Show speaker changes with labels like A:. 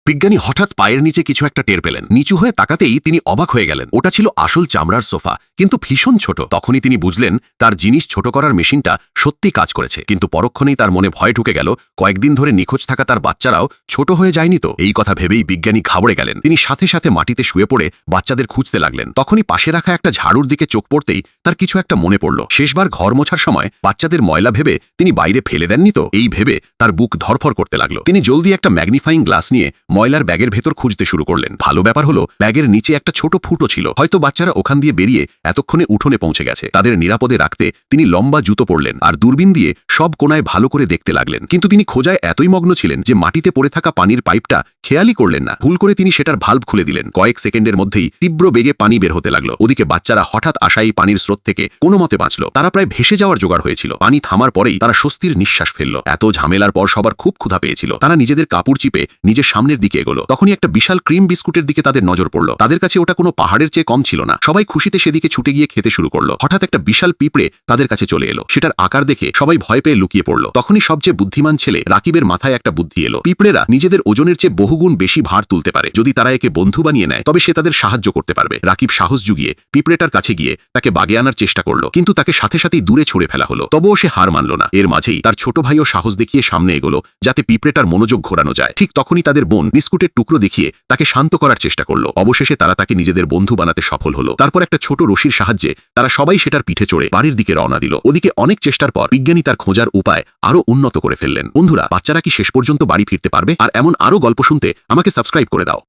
A: বিজ্ঞানী হঠাৎ পায়ের নিচে কিছু একটা টের পেলেন। নিচু হয়ে তাকাতেই তিনি অবাক হয়ে গেলেন। ওটা ছিল আসল চামড়ার সোফা, কিন্তু ভীষণ ছোট। তখনই তিনি বুঝলেন তার জিনিস ছোট করার মেশিনটা সত্যি কাজ করেছে। কিন্তু পরক্ষণেই তার মনে ভয় ঢুকে গেল, কয়েকদিন ধরে নিখোঁজ থাকা তার বাচ্চারাও ছোট হয়ে যায়নি তো। এই কথা ভেবেই বিজ্ঞানী ঘাবড়ে গেলেন। তিনি সাথে সাথে মাটিতে শুয়ে পড়ে বাচ্চাদের খুঁজতে লাগলেন। তখনই পাশে রাখা একটা ঝাড়ুর দিকে চোখ পড়তেই তার কিছু একটা মনে পড়ল। শেষবার ঘর মোছার সময় বাচ্চাদের ময়লা ভেবে তিনি বাইরে ফেলে দেননি তো। এই ভেবে তার বুক ধরফর করতে লাগলো। তিনি জলদি একটা ম্যাগনিফাইং গ্লাস নিয়ে ময়লার ব্যাগের ভেতর খুঁজতে শুরু করলেন। ভালো ব্যাপার হলো ব্যাগের নিচে একটা ছোট ফুটো ছিল। হয়তো বাচ্চারা ওখান দিয়ে বেরিয়ে এতক্ষণে উঠোনে পৌঁছে গেছে। তাদের নিরাপদে রাখতে তিনি লম্বা জুতো পরলেন আর দূরবীন দিয়ে সব কোণায় ভালো করে দেখতে লাগলেন। কিন্তু তিনি খোঁজায় এতই মগ্ন ছিলেন যে মাটিতে পড়ে থাকা পানির পাইপটা খেয়ালই করলেন না। ভুল করে তিনি সেটার ভালভ খুলে দিলেন। কয়েক সেকেন্ডের মধ্যেই তীব্র বেগে পানি বের হতে লাগলো। ওদিকে বাচ্চারা হঠাৎ আসা এই পানির স্রোত থেকে কোনো মতে বাঁচল। তারা প্রায় ভেসে যাওয়ার জোগাড় হয়েছিল। পানি থামার পরেই তারা স্বস্তির নিঃশ্বাস ফেলল। এত ঝামেলার পর সবার খুব ক্ষুধা পেয়েছিল। তারা নিজেদের কাপড় চিপে নিজের সামনের দিকে এগোলো। তখনই একটা বিশাল ক্রিম বিস্কুটের দিকে তাদের নজর পড়ল। তাদের কাছে ওটা কোনো পাহাড়ের চেয়ে কম ছিল না। সবাই খুশিতে সেদিকে ছুটে গিয়ে খেতে শুরু করলো। হঠাৎ একটা বিশাল পিঁপড়ে তাদের কাছে চলে এলো। সেটার আকার দেখে সবাই ভয় পেয়ে লুকিয়ে পড়ল। তখনই সবচেয়ে বুদ্ধিমান ছেলে রাকিবের মাথায় একটা বুদ্ধি এলো। পিঁপড়েরা নিজেদের ওজনের চেয়ে বহুগুণ বেশি ভার তুলতে পারে। যদি তারা একে বন্ধু বানিয়ে নেয় তবে সে তাদের সাহায্য করতে পারবে। রাকিব সাহস জুগিয়ে পিঁপড়েটার কাছে গিয়ে তাকে বাগে আনার চেষ্টা করলো, কিন্তু তাকে সাথে সাথেই দূরে ছুড়ে ফেলা হলো। তবুও সে হার মানল না। এর মাঝেই তার ছোট ভাইও সাহস দেখিয়ে সামনে এগোলো, যাতে পিঁপড়েটার মনোযোগ ঘোরানো যায়। ঠিক তখনই তাদের বোন বিস্কুটের টুকরো দেখিয়ে তাকে শান্ত করার চেষ্টা করলো। অবশেষে তারা তাকে নিজেদের বন্ধু বানাতে সফল হলো। তারপর একটা ছোট রশির সাহায্যে তারা সবাই সেটার পিঠে চড়ে বাড়ির দিকে রওনা দিল। ওদিকে অনেক চেষ্টার পর বিজ্ঞানী তার খোঁজার উপায় আরো উন্নত করে ফেললেন। বন্ধুরা, বাচ্চারা কি শেষ পর্যন্ত বাড়ি ফিরতে পারবে? আর এমন আরো গল্প শুনতে আমাকে সাবস্ক্রাইব করে দাও।